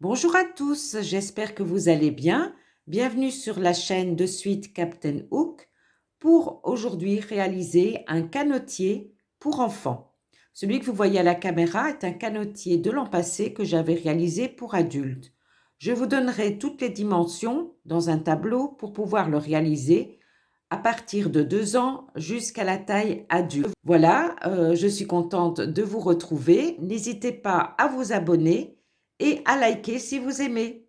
Bonjour à tous, j'espère que vous allez bien. Bienvenue sur la chaîne de suite Captain Hook pour aujourd'hui réaliser un canotier pour enfants. Celui que vous voyez à la caméra est un canotier de l'an passé que j'avais réalisé pour adultes. Je vous donnerai toutes les dimensions dans un tableau pour pouvoir le réaliser à partir de 2 ans jusqu'à la taille adulte. Voilà, je suis contente de vous retrouver. N'hésitez pas à vous abonner et à liker si vous aimez.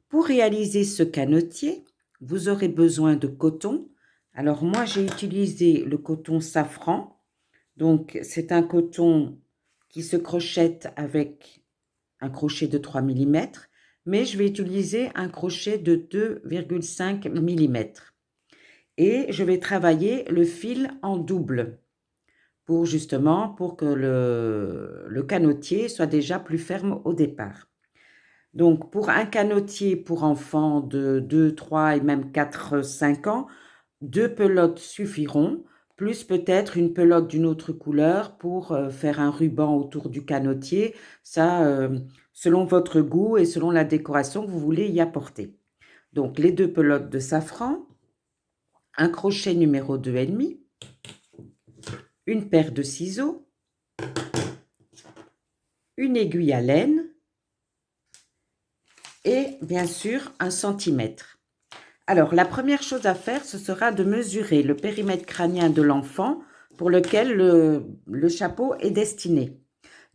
Pour réaliser ce canotier, vous aurez besoin de coton. Alors moi, j'ai utilisé le coton safran. Donc, c'est un coton qui se crochette avec un crochet de 3 mm, mais je vais utiliser un crochet de 2,5 mm. Et je vais travailler le fil en double pour que le canotier soit déjà plus ferme au départ. Donc, pour un canotier pour enfants de 2, 3 et même 4, 5 ans, 2 pelotes suffiront, plus peut-être une pelote d'une autre couleur pour faire un ruban autour du canotier, ça selon votre goût et selon la décoration que vous voulez y apporter. Donc, les 2 pelotes de safran, un crochet numéro 2,5, une paire de ciseaux, une aiguille à laine et bien sûr 1 centimètre. Alors, la première chose à faire, ce sera de mesurer le périmètre crânien de l'enfant pour lequel le chapeau est destiné.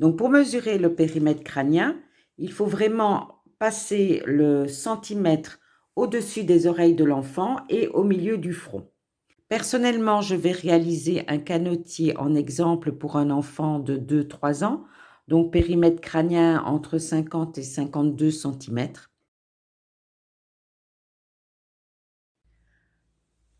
Donc, pour mesurer le périmètre crânien, il faut vraiment passer le centimètre au-dessus des oreilles de l'enfant et au milieu du front. Personnellement, je vais réaliser un canotier en exemple pour un enfant de 2-3 ans, donc périmètre crânien entre 50 et 52 cm.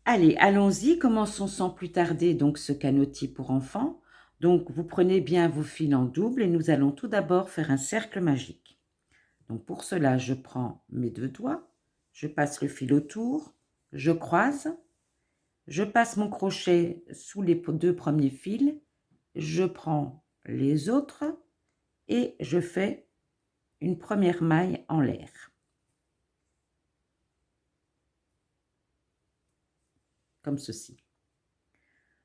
Allez, allons-y, commençons sans plus tarder donc ce canotier pour enfants. Donc, vous prenez bien vos fils en double et nous allons tout d'abord faire un cercle magique. Donc, pour cela, je prends mes 2 doigts, je passe le fil autour, je croise, je passe mon crochet sous les 2 premiers fils, je prends les autres et je fais une première maille en l'air. Comme ceci.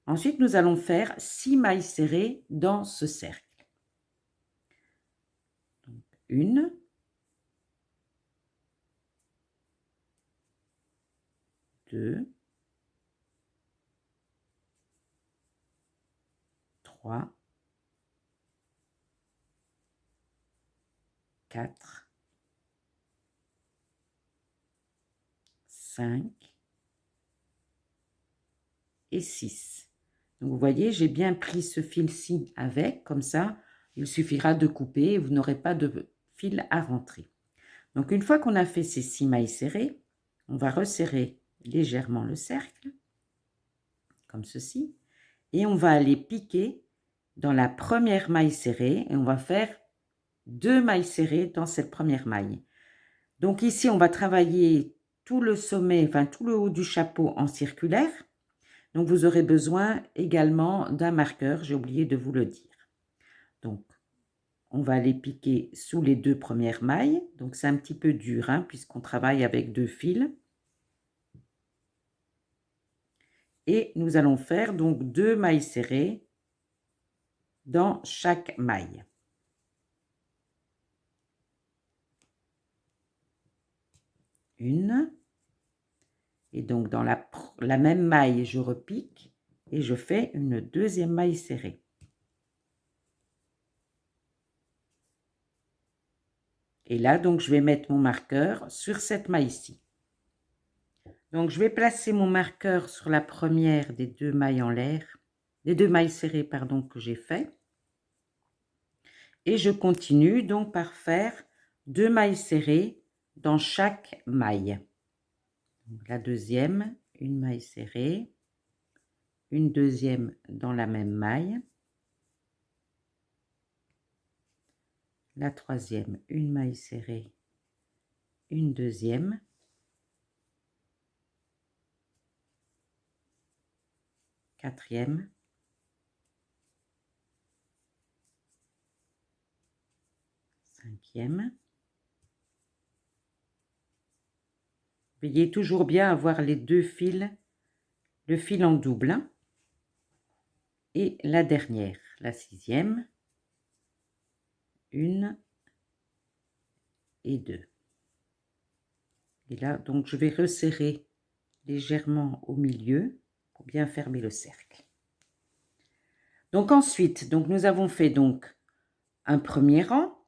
Ensuite, nous allons faire 6 mailles serrées dans ce cercle. Donc, 1, 2, 3, 4, 5 et 6. Donc, vous voyez, j'ai bien pris ce fil-ci avec, comme ça, il suffira de couper et vous n'aurez pas de fil à rentrer. Donc, une fois qu'on a fait ces 6 mailles serrées, on va resserrer légèrement le cercle, comme ceci, et on va aller piquer dans la première maille serrée et on va faire 2 mailles serrées dans cette première maille. Donc ici, on va travailler tout le sommet, enfin tout le haut du chapeau en circulaire. Donc vous aurez besoin également d'un marqueur, j'ai oublié de vous le dire. Donc on va aller piquer sous les 2 premières mailles. Donc c'est un petit peu dur hein, puisqu'on travaille avec 2 fils. Et nous allons faire donc 2 mailles serrées dans chaque maille. Une. Et donc dans la même maille, je repique et je fais une deuxième maille serrée. Et là, donc, je vais mettre mon marqueur sur cette maille-ci. Donc, je vais placer mon marqueur sur la première des 2 mailles en l'air, des 2 mailles serrées, pardon, que j'ai fait. Et je continue donc par faire 2 mailles serrées dans chaque maille. Donc, la deuxième, une maille serrée, une deuxième dans la même maille, la troisième, une maille serrée, une deuxième, quatrième, cinquième. Veillez toujours bien avoir les deux fils, le fil en double, hein. Et la dernière, la sixième, une et deux. Et là, donc, je vais resserrer légèrement au milieu pour bien fermer le cercle. Donc ensuite, donc nous avons fait donc un premier rang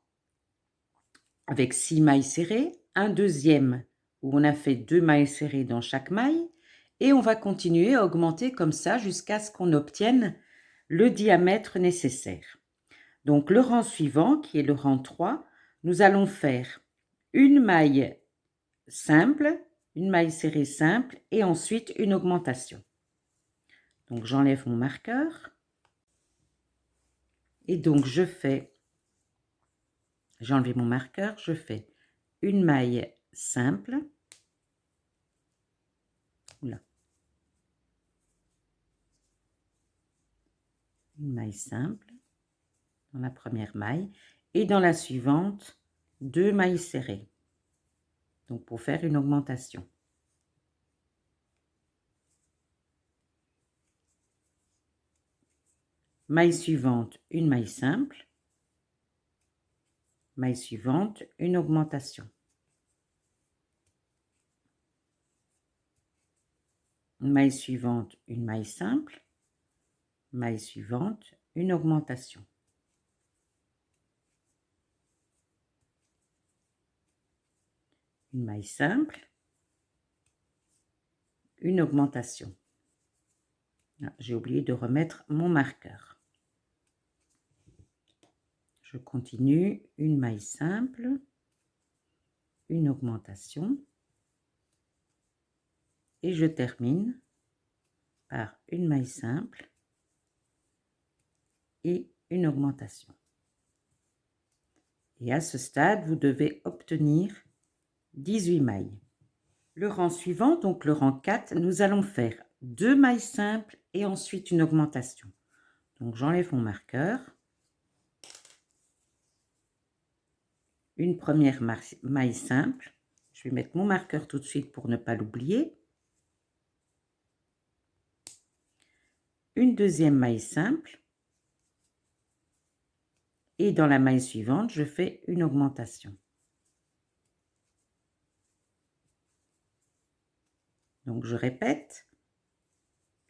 avec 6 mailles serrées, un deuxième où on a fait 2 mailles serrées dans chaque maille, et on va continuer à augmenter comme ça jusqu'à ce qu'on obtienne le diamètre nécessaire. Donc le rang suivant, qui est le rang 3, nous allons faire une maille simple, une maille serrée simple, et ensuite une augmentation. Donc j'enlève mon marqueur, et donc je fais, j'ai enlevé mon marqueur, je fais une maille simple, oula, une maille simple dans la première maille, et dans la suivante, 2 mailles serrées, donc pour faire une augmentation. Maille suivante, une maille simple, maille suivante, une augmentation. Maille suivante, une maille simple, maille suivante, une augmentation. Une maille simple, une augmentation. Ah, j'ai oublié de remettre mon marqueur. Je continue, une maille simple, une augmentation, et je termine par une maille simple et une augmentation. Et à ce stade, vous devez obtenir 18 mailles. Le rang suivant, donc le rang 4, nous allons faire 2 mailles simples et ensuite une augmentation. Donc j'enlève mon marqueur. Une première maille simple. Je vais mettre mon marqueur tout de suite pour ne pas l'oublier. Une deuxième maille simple. Et dans la maille suivante, je fais une augmentation. Donc je répète,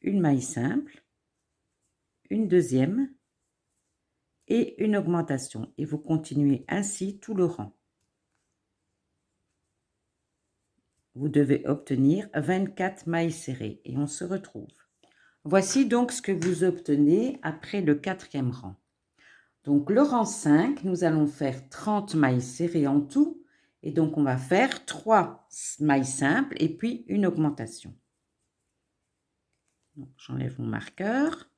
une maille simple, une deuxième et une augmentation. Et vous continuez ainsi tout le rang. Vous devez obtenir 24 mailles serrées et on se retrouve. Voici donc ce que vous obtenez après le 4e rang. Donc le rang 5, nous allons faire 30 mailles serrées en tout. Et donc on va faire 3 mailles simples et puis une augmentation. J'enlève mon marqueur.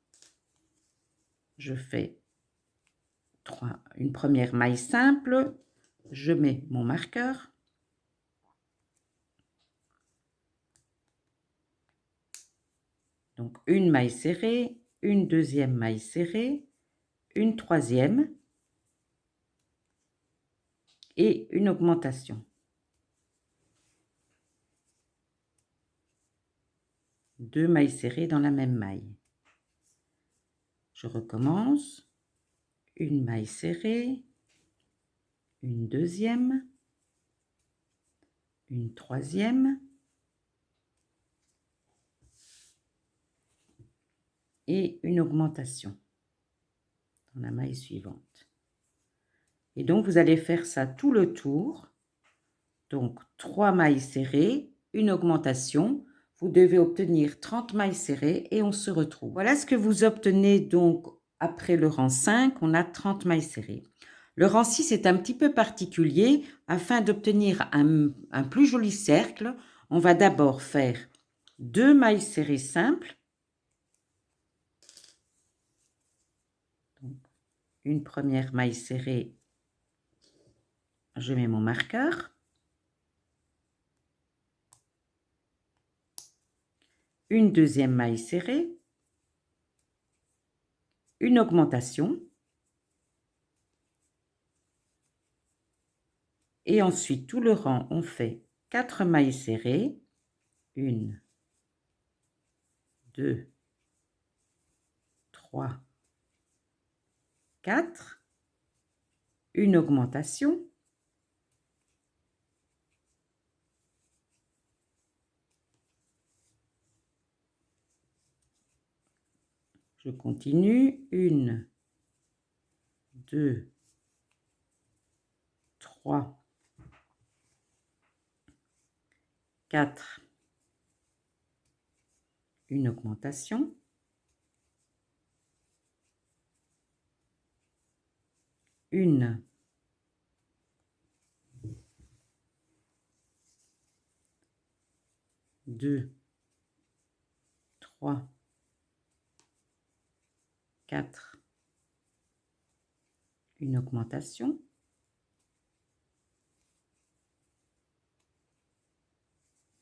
Je fais une première maille simple. Je mets mon marqueur. Donc une maille serrée, une deuxième maille serrée, une troisième et une augmentation. Deux mailles serrées dans la même maille. Je recommence. Une maille serrée, une deuxième, une troisième et une augmentation dans la maille suivante. Et donc vous allez faire ça tout le tour. Donc 3 mailles serrées, une augmentation. Vous devez obtenir 30 mailles serrées et on se retrouve. Voilà ce que vous obtenez donc après le rang 5, on a 30 mailles serrées. Le rang 6 est un petit peu particulier. Afin d'obtenir un plus joli cercle, on va d'abord faire 2 mailles serrées simples. Donc, une première maille serrée je mets mon marqueur. Une deuxième maille serrée, une augmentation. Et ensuite, tout le rang, on fait 4 mailles serrées. 1, 2, 3, 4. Une augmentation. Je continue. 1, 2, 3, 4. Une augmentation. 1, 2, 3, 4. Une augmentation.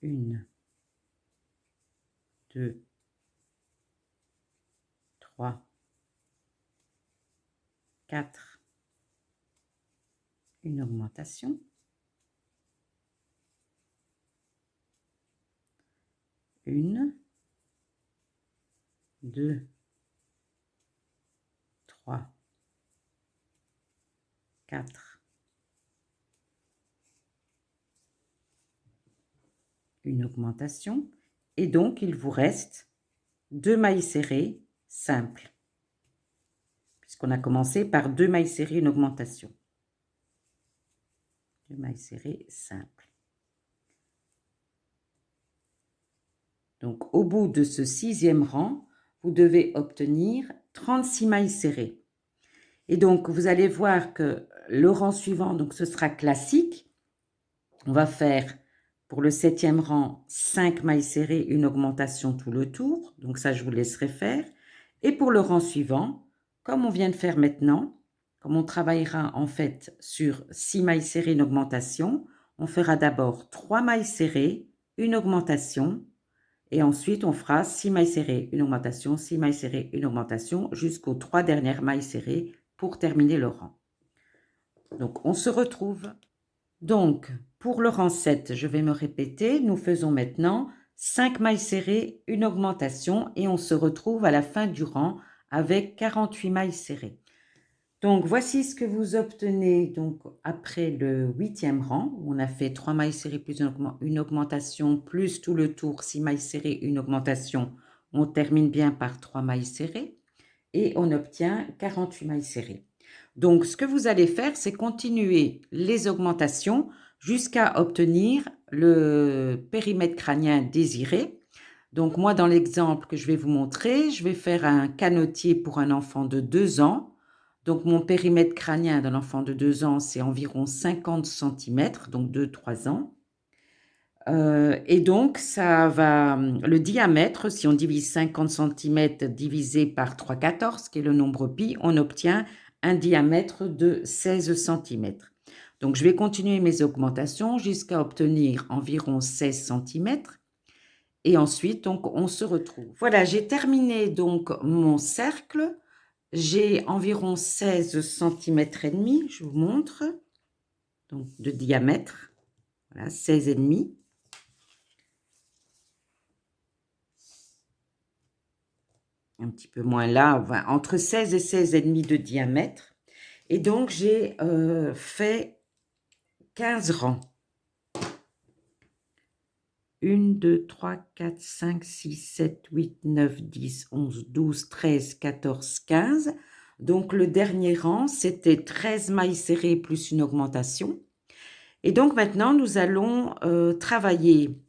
1, 2, 3, 4. Une augmentation. 1, 2, 3, 4. Une augmentation. Et donc, il vous reste 2 mailles serrées simples. Puisqu'on a commencé par 2 mailles serrées, une augmentation. 2 mailles serrées simples. Donc, au bout de ce 6e rang, vous devez obtenir 36 mailles serrées. Et donc, vous allez voir que le rang suivant, donc ce sera classique. On va faire pour le 7e rang 5 mailles serrées, une augmentation tout le tour. Donc ça, je vous laisserai faire. Et pour le rang suivant, comme on vient de faire maintenant, comme on travaillera en fait sur 6 mailles serrées, une augmentation, on fera d'abord 3 mailles serrées, une augmentation. Et ensuite, on fera 6 mailles serrées, une augmentation, 6 mailles serrées, une augmentation, jusqu'aux 3 dernières mailles serrées pour terminer le rang. Donc, on se retrouve. Donc, pour le rang 7, je vais me répéter. Nous faisons maintenant 5 mailles serrées, une augmentation et on se retrouve à la fin du rang avec 48 mailles serrées. Donc, voici ce que vous obtenez donc, après le 8e rang, où on a fait 3 mailles serrées plus une augmentation, plus tout le tour, 6 mailles serrées, une augmentation. On termine bien par 3 mailles serrées et on obtient 48 mailles serrées. Donc, ce que vous allez faire, c'est continuer les augmentations jusqu'à obtenir le périmètre crânien désiré. Donc, moi, dans l'exemple que je vais vous montrer, je vais faire un canotier pour un enfant de 2 ans. Donc, mon périmètre crânien d'un enfant de 2 ans, c'est environ 50 cm, donc 2-3 ans. Et donc, ça va, le diamètre, si on divise 50 cm divisé par 3/14, qui est le nombre pi, on obtient un diamètre de 16 cm. Donc, je vais continuer mes augmentations jusqu'à obtenir environ 16 cm. Et ensuite, donc, on se retrouve. Voilà, j'ai terminé donc mon cercle. J'ai environ 16 cm et demi, je vous montre, donc de diamètre. Voilà, 16,5. Un petit peu moins là, entre 16 et 16,5 de diamètre. Et donc, j'ai fait 15 rangs. 1, 2, 3, 4, 5, 6, 7, 8, 9, 10, 11, 12, 13, 14, 15. Donc, le dernier rang, c'était 13 mailles serrées plus une augmentation. Et donc, maintenant, nous allons travailler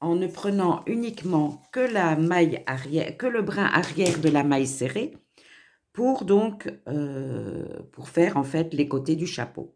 en ne prenant uniquement que la maille arrière, que le brin arrière de la maille serrée pour donc pour faire en fait les côtés du chapeau.